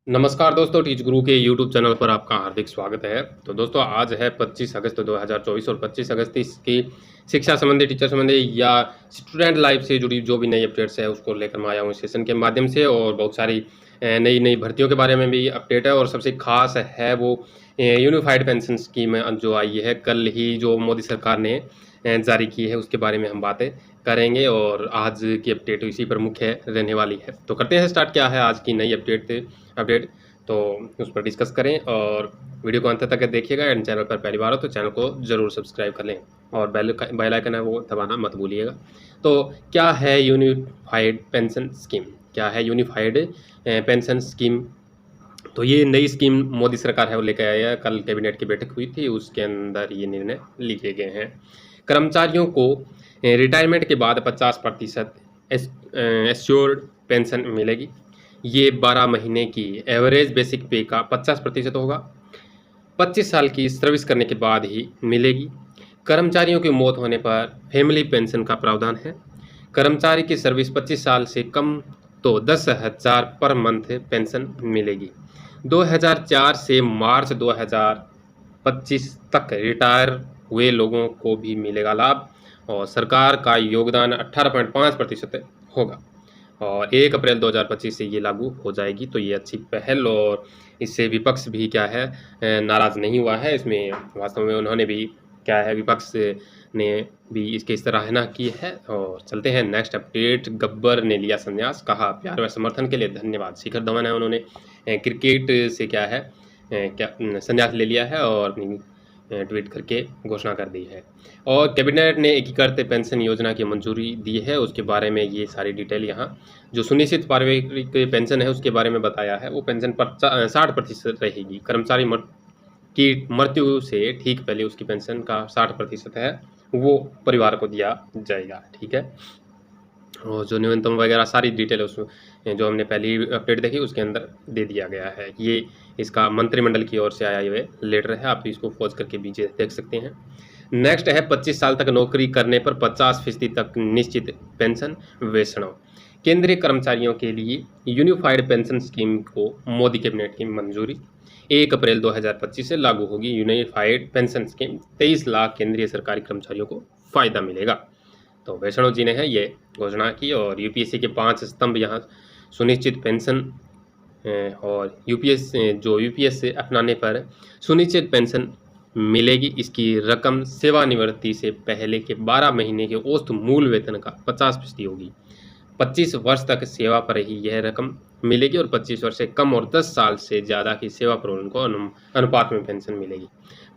नमस्कार दोस्तों, टीच गुरु के यूट्यूब चैनल पर आपका हार्दिक स्वागत है। तो दोस्तों आज है 25 अगस्त 2024 और 25 अगस्त इसकी शिक्षा संबंधी, टीचर संबंधी या स्टूडेंट लाइफ से जुड़ी जो भी नई अपडेट्स है उसको लेकर मैं आया हूँ इस सेशन के माध्यम से। और बहुत सारी नई नई भर्तियों के बारे में भी अपडेट है और सबसे खास है वो यूनिफाइड पेंशन स्कीम जो आई है कल ही, जो मोदी सरकार ने जारी की है, उसके बारे में हम बातें करेंगे। और आज की अपडेट इसी पर मुख्य रहने वाली है। तो करते हैं स्टार्ट, क्या है आज की नई अपडेट तो उस पर डिस्कस करें और वीडियो को अंत तक देखिएगा। एंड चैनल पर पहली बार हो तो चैनल को ज़रूर सब्सक्राइब कर लें और बेल आइकन है वो दबाना मत भूलिएगा। तो क्या है यूनिफाइड पेंशन स्कीम? क्या है यूनिफाइड पेंशन स्कीम? तो ये नई स्कीम मोदी सरकार है वो लेकर आई है। कल कैबिनेट की बैठक हुई थी, उसके अंदर ये निर्णय लिए गए हैं। कर्मचारियों को रिटायरमेंट के बाद 50% एश्योर्ड पेंशन मिलेगी। ये 12 महीने की एवरेज बेसिक पे का 50% होगा। 25 साल की सर्विस करने के बाद ही मिलेगी। कर्मचारियों की मौत होने पर फैमिली पेंशन का प्रावधान है। कर्मचारी की सर्विस 25 साल से कम तो 10,000 पर मंथ पेंशन मिलेगी। 2004 से मार्च 2025 तक रिटायर हुए लोगों को भी मिलेगा लाभ और सरकार का योगदान 18.5% होगा और 1 अप्रैल 2025 से ये लागू हो जाएगी। तो ये अच्छी पहल और इससे विपक्ष भी क्या है नाराज़ नहीं हुआ है। इसमें वास्तव में उन्होंने भी क्या है, विपक्ष ने भी इसकी सराहना की है। और चलते हैं नेक्स्ट अपडेट। गब्बर ने लिया संन्यास, कहा प्यार व समर्थन के लिए धन्यवाद। शिखर धवन है, उन्होंने क्रिकेट से क्या है संन्यास ले लिया है और अपनी ट्वीट करके घोषणा कर दी है। और कैबिनेट ने एकीकृत पेंशन योजना की मंजूरी दी है, उसके बारे में ये सारी डिटेल यहाँ जो सुनिश्चित पारिवारिक पेंशन है उसके बारे में बताया है। वो पेंशन पर 60% रहेगी। कर्मचारी की मृत्यु से ठीक पहले उसकी पेंशन का 60% है वो परिवार को दिया जाएगा। ठीक है, और जो न्यूनतम वगैरह सारी डिटेल है उसमें जो हमने पहली अपडेट देखी उसके अंदर दे दिया गया है। ये इसका मंत्रिमंडल की ओर से आया हुए लेटर है, आप इसको पॉज करके भी देख सकते हैं। नेक्स्ट है 25 साल तक नौकरी करने पर 50% तक निश्चित पेंशन वैष्णव। केंद्रीय कर्मचारियों के लिए यूनिफाइड पेंशन स्कीम को मोदी कैबिनेट की मंजूरी। 1 अप्रैल 2025 से लागू होगी यूनिफाइड पेंशन स्कीम। 23 लाख केंद्रीय सरकारी कर्मचारियों को फायदा मिलेगा। तो वैष्णव जी ने है ये घोषणा की। और यूपीएससी के 5 स्तंभ यहाँ सुनिश्चित पेंशन और यूपीएस से अपनाने पर सुनिश्चित पेंशन मिलेगी। इसकी रकम सेवानिवृत्ति से पहले के 12 महीने के औसत मूल वेतन का 50% होगी। 25 वर्ष तक सेवा पर ही यह रकम मिलेगी और 25 वर्ष से कम और 10 साल से ज़्यादा की सेवा पर उनको अनुपात में पेंशन मिलेगी।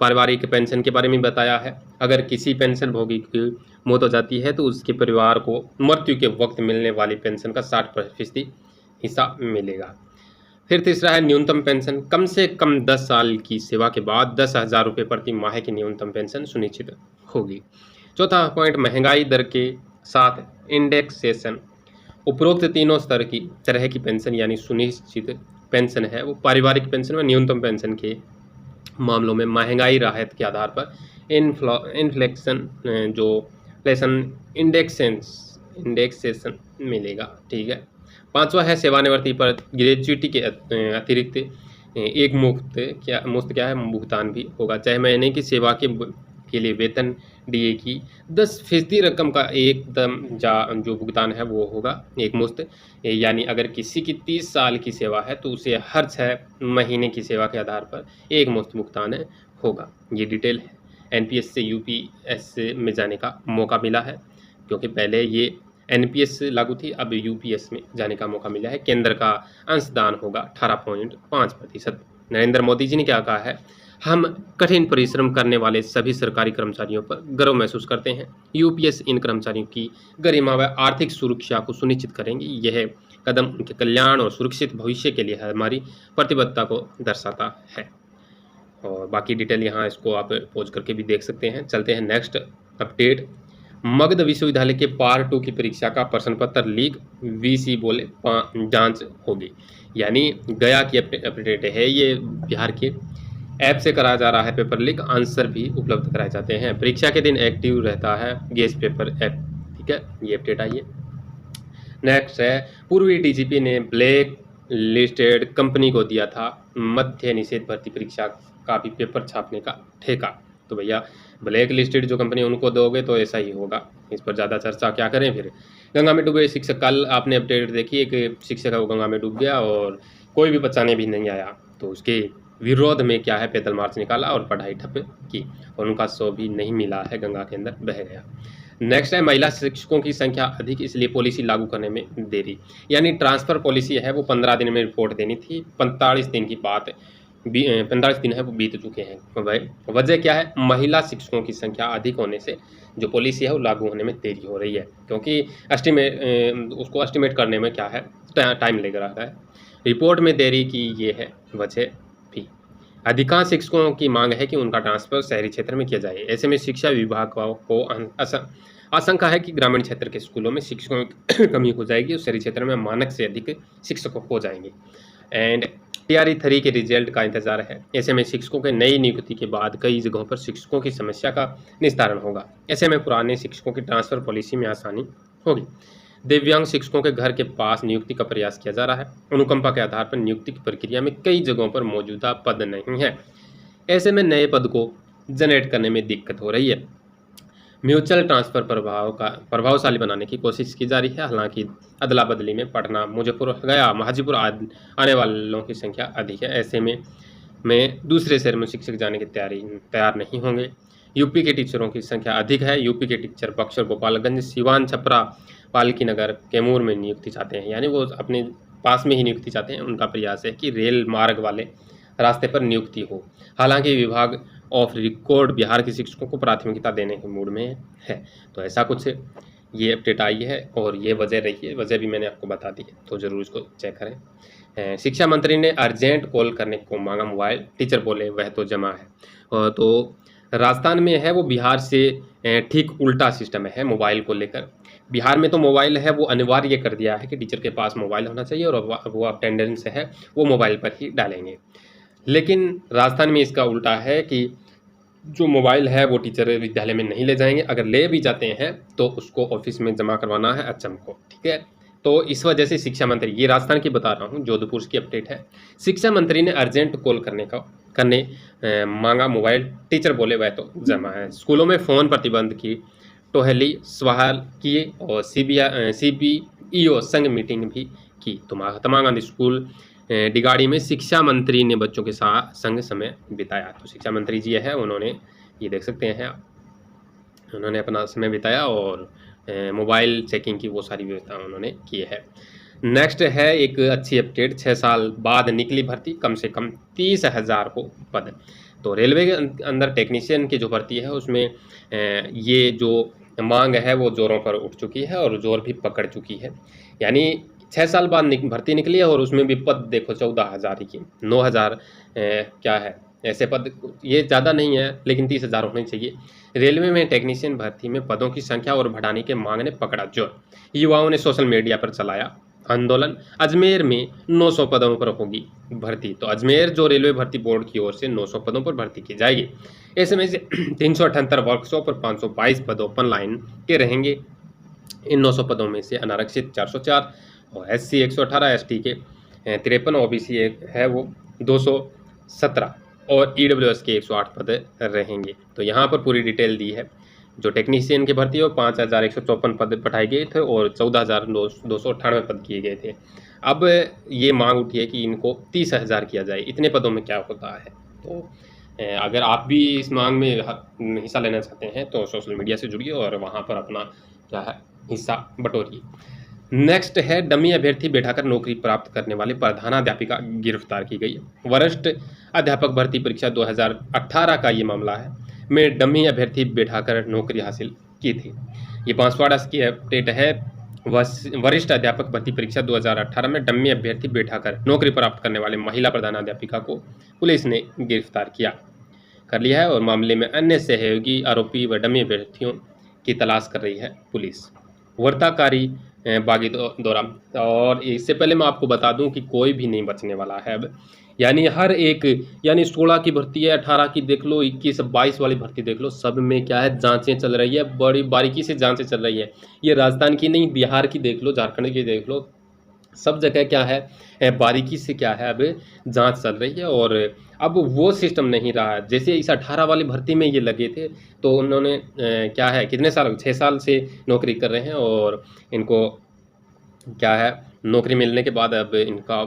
पारिवारिक पेंशन के बारे में बताया है। अगर किसी पेंशन भोगी की मौत हो जाती है तो उसके परिवार को मृत्यु के वक्त मिलने वाली पेंशन का 60% हिस्सा मिलेगा। फिर तीसरा है न्यूनतम पेंशन। कम से कम 10 साल की सेवा के बाद 10,000 रुपये प्रति माह की न्यूनतम पेंशन सुनिश्चित होगी। चौथा पॉइंट, महंगाई दर के साथ इंडेक्सेशन। उपरोक्त तीनों स्तर की तरह की पेंशन यानी सुनिश्चित पेंशन है वो पारिवारिक पेंशन व न्यूनतम पेंशन के मामलों में महंगाई राहत के आधार पर इन्फ्लेक्शन जो प्लेसन इंडेक्सेशन मिलेगा। ठीक है। पांचवा है सेवानिवृत्ति पर ग्रेच्युटी के अतिरिक्त एक मुफ्त क्या है भुगतान भी होगा। 6 महीने की सेवा के लिए वेतन डीए की 10% रकम का एकदम जो भुगतान है वो होगा एक मुश्त। यानी अगर किसी की 30 साल की सेवा है तो उसे हर 6 महीने की सेवा के आधार पर एक मुश्त भुगतान होगा। ये डिटेल है। एनपीएस से यूपीएस में जाने का मौका मिला है, क्योंकि पहले ये एनपीएस लागू थी, अब यूपीएस में जाने का मौका मिला है। केंद्र का अंशदान होगा 18.5%। नरेंद्र मोदी जी ने क्या कहा है, हम कठिन परिश्रम करने वाले सभी सरकारी कर्मचारियों पर गर्व महसूस करते हैं। यूपीएस इन कर्मचारियों की गरिमा व आर्थिक सुरक्षा को सुनिश्चित करेंगे। यह कदम उनके कल्याण और सुरक्षित भविष्य के लिए हमारी प्रतिबद्धता को दर्शाता है। और बाकी डिटेल यहाँ इसको आप पॉज करके भी देख सकते हैं। चलते हैं नेक्स्ट अपडेट। मगध विश्वविद्यालय के पार्ट 2 की परीक्षा का प्रश्न पत्र लीक, वीसी बोले जांच होगी। यानी गया की अपडेट है ये। बिहार के ऐप से कराया जा रहा है पेपर लीक, आंसर भी उपलब्ध कराए जाते हैं। परीक्षा के दिन एक्टिव रहता है गेस्ट पेपर ऐप। ठीक है, ये अपडेट आई है। नेक्स्ट है पूर्वी डीजीपी ने ब्लैक लिस्टेड कंपनी को दिया था मध्य निषेध भर्ती परीक्षा का भी पेपर छापने का ठेका। तो भैया ब्लैक लिस्टेड जो कंपनी उनको दोगे तो ऐसा ही होगा, इस पर ज़्यादा चर्चा क्या करें। फिर गंगा में डूबे शिक्षक, कल आपने अपडेट देखी, एक शिक्षक है वो गंगा में डूब गया और कोई भी बचाने भी नहीं आया, तो उसके विरोध में क्या है पैदल मार्च निकाला और पढ़ाई ठप की और उनका शव भी नहीं मिला है, गंगा के अंदर बह गया। नेक्स्ट है महिला शिक्षकों की संख्या अधिक इसलिए पॉलिसी लागू करने में देरी, यानी ट्रांसफ़र पॉलिसी है वो 15 दिन में रिपोर्ट देनी थी, 45 दिन की बात 45 दिन है वो बीत चुके हैं। वजह क्या है, महिला शिक्षकों की संख्या अधिक होने से जो पॉलिसी है वो लागू होने में देरी हो रही है, क्योंकि उसको एस्टिमेट करने में क्या है टाइम लग रहा है। रिपोर्ट में देरी की ये है वजह भी। अधिकांश शिक्षकों की मांग है कि उनका ट्रांसफर शहरी क्षेत्र में किया जाए। ऐसे में शिक्षा विभाग को आशंका है कि ग्रामीण क्षेत्र के स्कूलों में शिक्षकों की कमी हो जाएगी और शहरी क्षेत्र में मानक से अधिक शिक्षक हो जाएंगे। एंड टीआरई 3 के रिजल्ट का इंतजार है। ऐसे में शिक्षकों के नई नियुक्ति के बाद कई जगहों पर शिक्षकों की समस्या का निस्तारण होगा। ऐसे में पुराने शिक्षकों की ट्रांसफर पॉलिसी में आसानी होगी। दिव्यांग शिक्षकों के घर के पास नियुक्ति का प्रयास किया जा रहा है। अनुकंपा के आधार पर नियुक्ति की प्रक्रिया में कई जगहों पर मौजूदा पद नहीं है। ऐसे में नए पद को जनरेट करने में दिक्कत हो रही है। म्यूचुअल ट्रांसफर प्रभावशाली बनाने की कोशिश की जा रही है। हालांकि अदला बदली में पटना, मुजफ्फरपुर, गया, महाजीपुर आने वालों की संख्या अधिक है। ऐसे में दूसरे शहर में शिक्षक जाने की तैयार नहीं होंगे। यूपी के टीचरों की संख्या अधिक है। यूपी के टीचर बक्सर, गोपालगंज, सिवान, छपरा, पालकी नगर, कैमूर में नियुक्ति चाहते हैं, यानी वो अपने पास में ही नियुक्ति चाहते हैं। उनका प्रयास है कि रेल मार्ग वाले रास्ते पर नियुक्ति हो। हालांकि विभाग ऑफ रिकॉर्ड बिहार के शिक्षकों को प्राथमिकता देने के मूड में है। तो ऐसा कुछ ये अपडेट आई है और ये वजह रही है, वजह भी मैंने आपको बता दी है, तो ज़रूर इसको चेक करें। शिक्षा मंत्री ने अर्जेंट कॉल करने को मांगा मोबाइल, टीचर बोले वह तो जमा है। तो राजस्थान में है वो बिहार से ठीक उल्टा सिस्टम है मोबाइल को लेकर। बिहार में तो मोबाइल है वो अनिवार्य कर दिया है कि टीचर के पास मोबाइल होना चाहिए और वो अटेंडेंस है वो मोबाइल पर ही डालेंगे। लेकिन राजस्थान में इसका उल्टा है कि जो मोबाइल है वो टीचर विद्यालय में नहीं ले जाएंगे, अगर ले भी जाते हैं तो उसको ऑफिस में जमा करवाना है एचएम को, ठीक है। तो इस वजह से शिक्षा मंत्री, ये राजस्थान की बता रहा हूँ, जोधपुर की अपडेट है, शिक्षा मंत्री ने अर्जेंट कॉल करने मांगा मोबाइल, टीचर बोले वह तो जमा है। स्कूलों में फ़ोन प्रतिबंध की टोहली सवाल किए और CBEO संग मीटिंग भी की। तो महात्मा गांधी स्कूल डिगाड़ी में शिक्षा मंत्री ने बच्चों के साथ संग समय बिताया। तो शिक्षा मंत्री जी है उन्होंने, ये देख सकते हैं आप, उन्होंने अपना समय बिताया और मोबाइल चेकिंग की वो सारी व्यवस्था उन्होंने की है। नेक्स्ट है एक अच्छी अपडेट, 6 साल बाद निकली भर्ती, कम से कम 30,000 को पद। तो रेलवे के अंदर टेक्नीशियन की जो भर्ती है उसमें ये जो मांग है वो जोरों पर उठ चुकी है और जोर भी पकड़ चुकी है। यानी 6 साल बाद भर्ती निकली है और उसमें भी पद देखो 14,000 की, 9,000 क्या है ऐसे पद, ये ज़्यादा नहीं है लेकिन 30,000 होने चाहिए। रेलवे में टेक्नीशियन भर्ती में पदों की संख्या और बढ़ाने के मांग ने पकड़ा जोर। युवाओं ने सोशल मीडिया पर चलाया आंदोलन। अजमेर में 900 पदों पर होगी भर्ती। तो अजमेर जो रेलवे भर्ती बोर्ड की ओर से 900 पदों पर भर्ती की जाएगी। ऐसे में से 378 वर्कशॉप और 522 पद ओपन लाइन के रहेंगे। इन 900 पदों में से अनारक्षित 404 और SC 118, ST के 53, OBC है वो 217 और EWS के 108 पद रहेंगे। तो यहाँ पर पूरी डिटेल दी है। जो टेक्नीशियन की भर्ती है 5,154 पद बढ़ाए गए थे और 14,298 पद किए गए थे। अब ये मांग उठी है कि इनको 30,000 किया जाए। इतने पदों में क्या होता है? तो अगर आप भी इस मांग में हिस्सा लेना चाहते हैं तो सोशल मीडिया से जुड़िए और वहाँ पर अपना क्या है हिस्सा बटोरिए। नेक्स्ट है डमी अभ्यर्थी बैठाकर नौकरी प्राप्त करने वाले प्रधानाध्यापिका गिरफ्तार की गई है। वरिष्ठ अध्यापक भर्ती परीक्षा 2018 का ये मामला है, में डमी अभ्यर्थी बैठाकर नौकरी हासिल की थी। ये बांसवाड़ा की अपडेट है। वरिष्ठ अध्यापक भर्ती परीक्षा 2018 में डमी अभ्यर्थी बैठाकर नौकरी प्राप्त करने वाले महिला प्रधानाध्यापिका को पुलिस ने गिरफ्तार कर लिया है और मामले में अन्य सहयोगी आरोपी व डमी अभ्यर्थियों की तलाश कर रही है पुलिस। वार्ताकारी बागी दौरा। और इससे पहले मैं आपको बता दूं कि कोई भी नहीं बचने वाला है अब, यानी हर एक, यानी 16 की भर्ती है, 18 की देख लो, 21, 22 वाली भर्ती देख लो, सब में क्या है जांचें चल रही है, बड़ी बारीकी से जांचें चल रही है। ये राजस्थान की नहीं, बिहार की देख लो, झारखंड की देख लो, सब जगह क्या है, बारीकी से क्या है, अब जांच चल रही है। और अब वो सिस्टम नहीं रहा। जैसे इस 18 वाली भर्ती में ये लगे थे, तो उन्होंने क्या है, कितने साल, 6 साल से नौकरी कर रहे हैं, और इनको क्या है, नौकरी मिलने के बाद अब इनका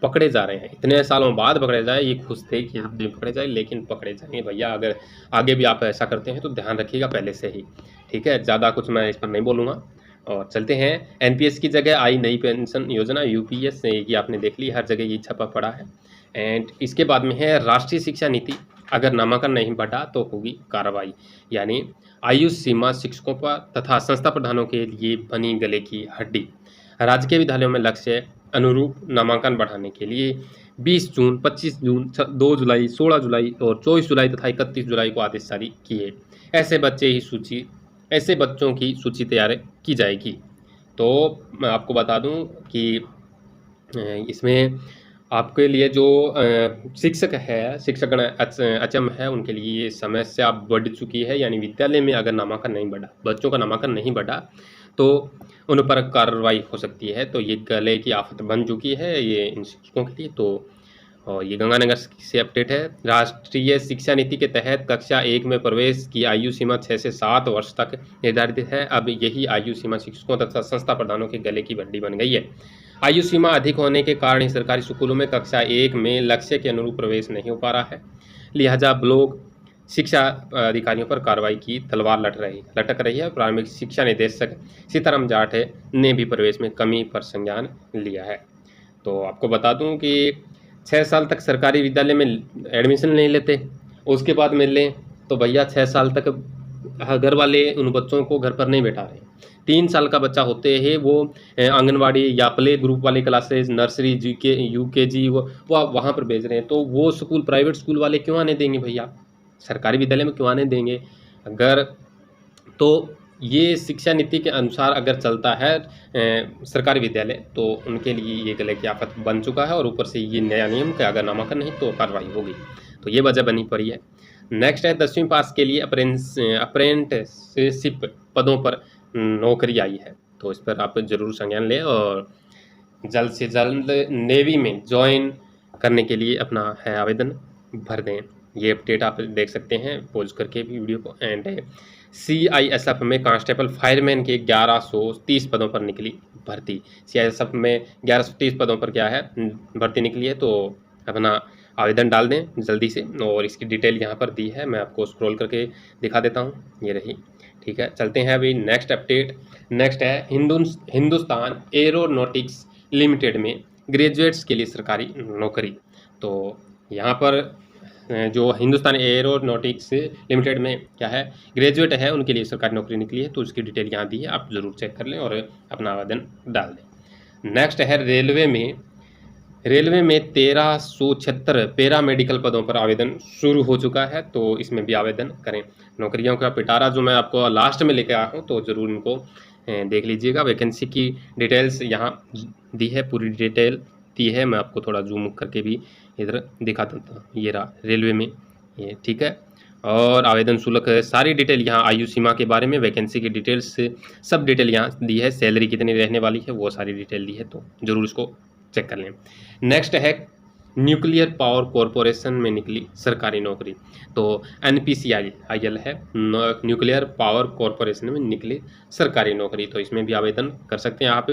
पकड़े जा रहे हैं। इतने सालों बाद पकड़े जाए, ये खुश थे कि हम नहीं पकड़े जाए, लेकिन पकड़े जाएंगे भैया। अगर आगे भी आप ऐसा करते हैं तो ध्यान रखिएगा पहले से ही, ठीक है। ज़्यादा कुछ मैं इस पर नहीं बोलूँगा, और चलते हैं। एनपीएस की जगह आई नई पेंशन योजना, यूपीएस, ये आपने देख ली, हर जगह ये छपा पड़ा है। एंड इसके बाद में है राष्ट्रीय शिक्षा नीति, अगर नामांकन नहीं बढ़ा तो होगी कार्रवाई। यानी आयु सीमा शिक्षकों पर तथा संस्था प्रधानों के लिए बनी गले की हड्डी। राजकीय विद्यालयों में लक्ष्य अनुरूप नामांकन बढ़ाने के लिए 20 जून, 25 जून, 2 जुलाई, 16 जुलाई और 24 जुलाई तथा 31 जुलाई को आदेश जारी किए। ऐसे बच्चों की सूची तैयार की जाएगी। तो मैं आपको बता दूं कि इसमें आपके लिए जो शिक्षकगण अचम है, उनके लिए ये समस्या बढ़ चुकी है। यानी विद्यालय में अगर नामांकन नहीं बढ़ा, बच्चों का नामांकन नहीं बढ़ा, तो उन पर कार्रवाई हो सकती है। तो ये गले की आफत बन चुकी है ये इन शिक्षकों के लिए। तो और ये गंगानगर से अपडेट है। राष्ट्रीय शिक्षा नीति के तहत कक्षा 1 में प्रवेश की आयु सीमा 6 से 7 वर्ष तक निर्धारित है। अब यही आयु सीमा शिक्षकों तथा संस्था प्रधानों के गले की हड्डी बन गई है। आयु सीमा अधिक होने के कारण ही सरकारी स्कूलों में कक्षा 1 में लक्ष्य के अनुरूप प्रवेश नहीं हो पा रहा है। लिहाजा ब्लॉक शिक्षा अधिकारियों पर कार्रवाई की तलवार लटक रही है। प्राथमिक शिक्षा निदेशक सीताराम जाट ने भी प्रवेश में कमी पर संज्ञान लिया है। तो आपको बता दूं कि 6 साल तक सरकारी विद्यालय में एडमिशन नहीं लेते, उसके बाद मिल लें तो भैया 6 साल तक घर वाले उन बच्चों को घर पर नहीं बैठा रहे। 3 साल का बच्चा होते ही वो आंगनवाड़ी या प्ले ग्रुप वाली क्लासेज, नर्सरी, जीके, यूकेजी वो वहाँ पर भेज रहे हैं। तो वो स्कूल, प्राइवेट स्कूल वाले क्यों आने देंगे भैया, सरकारी विद्यालय में क्यों आने देंगे? अगर तो ये शिक्षा नीति के अनुसार अगर चलता है सरकारी विद्यालय, तो उनके लिए ये गले की आफत बन चुका है। और ऊपर से ये नया नियम कि अगर नामांकन नहीं तो कार्रवाई होगी। तो ये वजह बनी पड़ी है। नेक्स्ट है 10वीं पास के लिए अप्रेंटिसशिप पदों पर नौकरी आई है। तो इस पर आप जरूर संज्ञान लें और जल्द से जल्द नेवी में ज्वाइन करने के लिए अपना है आवेदन भर दें। ये अपडेट आप देख सकते हैं पॉज करके भी वीडियो को। एंड CISF में कांस्टेबल फायरमैन के 1130 पदों पर निकली भर्ती। CISF में 1130 पदों पर क्या है, भर्ती निकली है। तो अपना आवेदन डाल दें जल्दी से। और इसकी डिटेल यहाँ पर दी है, मैं आपको स्क्रॉल करके दिखा देता हूँ, ये रही, ठीक है। चलते हैं अभी नेक्स्ट अपडेट। नेक्स्ट है हिंदुस्तान एरोनॉटिक्स लिमिटेड में ग्रेजुएट्स के लिए सरकारी नौकरी। तो यहाँ पर जो हिंदुस्तान एरोनॉटिक्स लिमिटेड में क्या है, ग्रेजुएट है, उनके लिए सरकारी नौकरी निकली है। तो उसकी डिटेल यहाँ दी है, आप ज़रूर चेक कर लें और अपना आवेदन डाल दें। नेक्स्ट है रेलवे में 1376 पैरा मेडिकल पदों पर आवेदन शुरू हो चुका है। तो इसमें भी आवेदन करें। नौकरियों का पिटारा जो मैं आपको लास्ट में लेके आया हूँ, तो ज़रूर इनको देख लीजिएगा। वैकेंसी की डिटेल्स यहाँ दी है, पूरी डिटेल दी है। मैं आपको थोड़ा जूम करके भी इधर दिखा देता हूँ, ये रहा रेलवे में ये, ठीक है। और आवेदन शुल्क, सारी डिटेल यहाँ, आयु सीमा के बारे में, वैकेंसी की डिटेल्स, सब डिटेल यहाँ दी है। सैलरी कितनी रहने वाली है वो सारी डिटेल दी है। तो ज़रूर इसको चेक कर लें। नेक्स्ट है न्यूक्लियर पावर कॉरपोरेशन में निकली सरकारी नौकरी। तो NPCIL है, न्यूक्लियर पावर कॉरपोरेशन में निकली सरकारी नौकरी। तो इसमें भी आवेदन कर सकते हैं आप।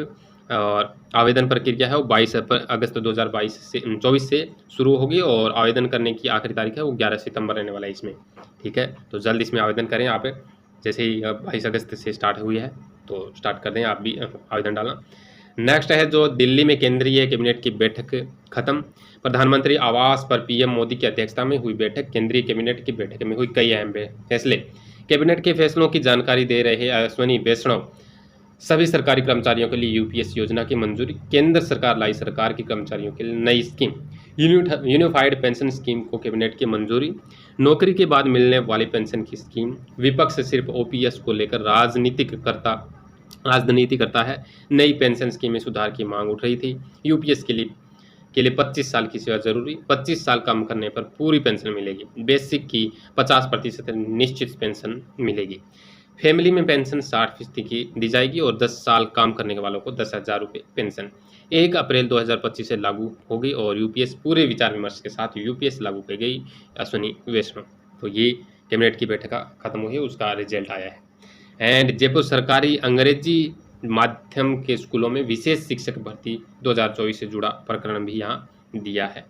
और आवेदन प्रक्रिया है वो 22 अगस्त 2024 से शुरू होगी। और आवेदन करने की आखिरी तारीख है वो 11 सितंबर रहने वाला है इसमें, ठीक है। तो जल्द इसमें आवेदन करें आप। जैसे ही 22 अगस्त से स्टार्ट हुई है तो स्टार्ट कर दें आप भी आवेदन डालना। नेक्स्ट है जो दिल्ली में केंद्रीय कैबिनेट की बैठक खत्म। प्रधानमंत्री आवास पर PM मोदी की अध्यक्षता में हुई बैठक। केंद्रीय कैबिनेट की बैठक में हुई कई अहम फैसले। कैबिनेट के फैसलों की जानकारी दे रहे अश्विनी वैष्णव। सभी सरकारी कर्मचारियों के लिए UPS योजना की मंजूरी। केंद्र सरकार लाई सरकार के कर्मचारियों के लिए नई स्कीम, यूनिफाइड पेंशन स्कीम को कैबिनेट की मंजूरी। नौकरी के बाद मिलने वाली पेंशन की स्कीम। विपक्ष सिर्फ OPS को लेकर राजनीति करता है। नई पेंशन स्कीम में सुधार की मांग उठ रही थी। UPS के लिए 25 साल की सेवा जरूरी। 25 साल काम करने पर पूरी पेंशन मिलेगी। बेसिक की 50% निश्चित पेंशन मिलेगी। फैमिली में पेंशन 60% की दी जाएगी और 10 साल काम करने के वालों को 10,000 रुपये पेंशन। 1 अप्रैल 2025 से लागू होगी और यूपीएस पूरे विचार विमर्श के साथ यूपीएस लागू की गई। अश्विनी वैष्णव। तो ये कैबिनेट की बैठक खत्म हुई, उसका रिजल्ट आया है। एंड जयपुर सरकारी अंग्रेजी माध्यम के स्कूलों में विशेष शिक्षक भर्ती 2024 से जुड़ा प्रकरण भी यहाँ दिया है।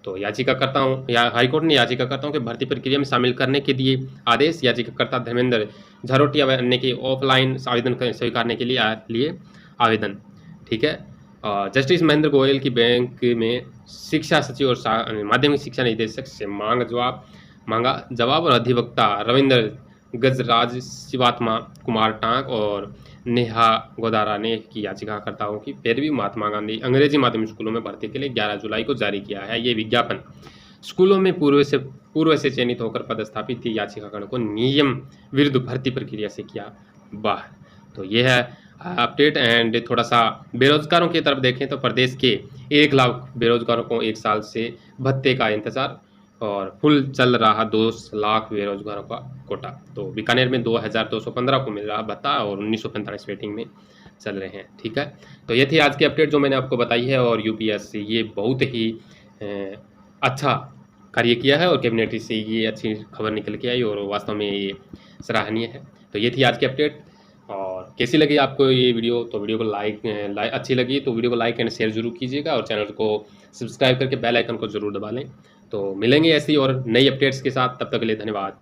तो याचिकाकर्ताओं या हाईकोर्ट ने याचिकाकर्ताओं के भर्ती प्रक्रिया में शामिल करने के दिए आदेश। याचिकाकर्ता धर्मेंद्र झरोटिया ने की ऑफलाइन आवेदन स्वीकारने के लिए आवेदन। ठीक है। जस्टिस महेंद्र गोयल की बेंच में शिक्षा सचिव और माध्यमिक शिक्षा निदेशक से मांगा जवाब और अधिवक्ता रविंद्र गजराज, शिवात्मा कुमार टांक और नेहा गोदारा ने की याचिकाकर्ताओं की पैरवी महात्मा गांधी अंग्रेजी माध्यमिक स्कूलों में भर्ती के लिए 11 जुलाई को जारी किया है। ये विज्ञापन स्कूलों में पूर्व से चयनित होकर पदस्थापित थी याचिकाकर्ता को नियम विरुद्ध भर्ती प्रक्रिया से किया बाहर। तो ये है अपडेट। एंड थोड़ा सा बेरोजगारों की तरफ देखें तो प्रदेश के 1 लाख बेरोजगारों को 1 साल से भत्ते का इंतजार और फुल चल रहा 2 लाख बेरोजगारों का कोटा। तो बीकानेर में 2215 को मिल रहा भत्ता और 1945 वेटिंग में चल रहे हैं। ठीक है। तो ये थी आज की अपडेट जो मैंने आपको बताई है। और यूपीएससी ये बहुत ही अच्छा कार्य किया है और कैबिनेट से ये अच्छी खबर निकल के आई और वास्तव में ये सराहनीय है। तो ये थी आज की अपडेट। और कैसी लगी आपको ये वीडियो? तो वीडियो को लाइक अच्छी लगी तो वीडियो को लाइक एंड शेयर जरूर कीजिएगा और चैनल को सब्सक्राइब करके बेल आइकन को जरूर दबा लें। तो मिलेंगे ऐसी और नई अपडेट्स के साथ, तब तक के लिए धन्यवाद।